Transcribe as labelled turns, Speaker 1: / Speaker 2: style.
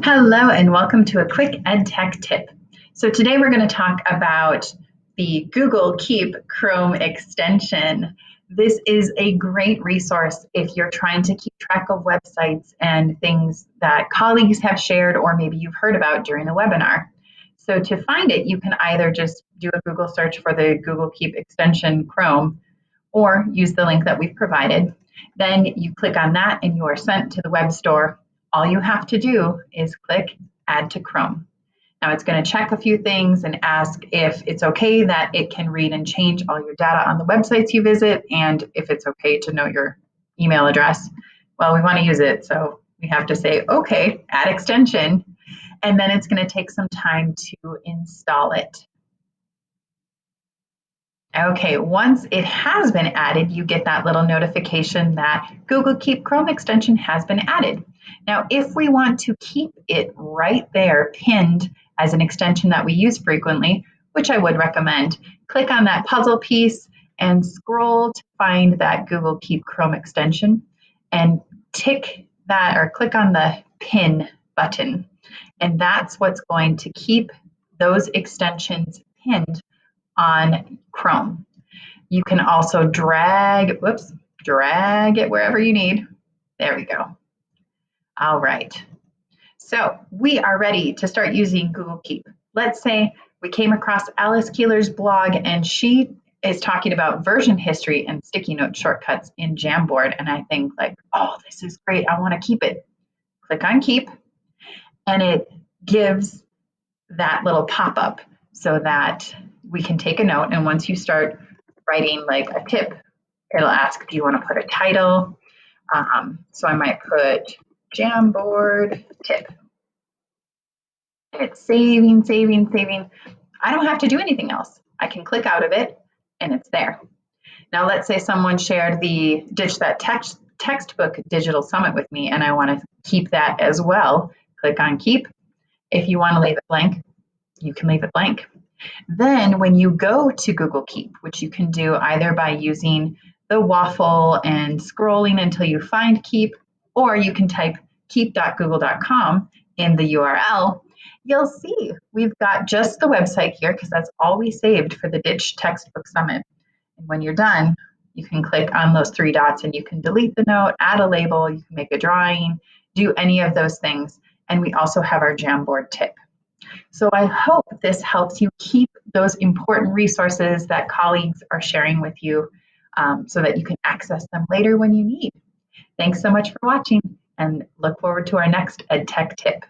Speaker 1: Hello and welcome to a quick EdTech tip. So today we're going to talk about the Google Keep Chrome extension. This is a great resource if you're trying to keep track of websites and things that colleagues have shared or maybe you've heard about during the webinar. So to find it, you can either just do a Google search for the Google Keep extension Chrome or use the link that we've provided. Then you click on that and you are sent to the web store. All you have to do is click Add to Chrome. Now it's going to check a few things and ask if it's okay that it can read and change all your data on the websites you visit, and if it's okay to know your email address. Well, we want to use it, so we have to say, okay, add extension, and then it's going to take some time to install it. Okay, once it has been added, you get that little notification that Google Keep Chrome extension has been added. Now, if we want to keep it right there pinned as an extension that we use frequently, which I would recommend, click on that puzzle piece and scroll to find that Google Keep Chrome extension and tick that or click on the pin button. And that's what's going to keep those extensions pinned on Chrome. You can also drag it wherever you need. There we go. All right. So we are ready to start using Google Keep. Let's say we came across Alice Keeler's blog and she is talking about version history and sticky note shortcuts in Jamboard. And I think like, oh, this is great. I want to keep it. Click on Keep and it gives that little pop-up so that we can take a note. And once you start writing like a tip, it'll ask, do you want to put a title? So I might put Jamboard tip. And it's saving. I don't have to do anything else. I can click out of it and it's there. Now let's say someone shared the Ditch That Textbook Digital Summit with me and I want to keep that as well. Click on Keep. If you want to leave it blank, you can leave it blank. Then when you go to Google Keep, which you can do either by using the waffle and scrolling until you find Keep, or you can type keep.google.com in the URL, you'll see we've got just the website here because that's all we saved for the Ditch Textbook Summit. And when you're done, you can click on those three dots and you can delete the note, add a label, you can make a drawing, do any of those things. And we also have our Jamboard tip. So I hope this helps you keep those important resources that colleagues are sharing with you so that you can access them later when you need. Thanks so much for watching and look forward to our next EdTech tip.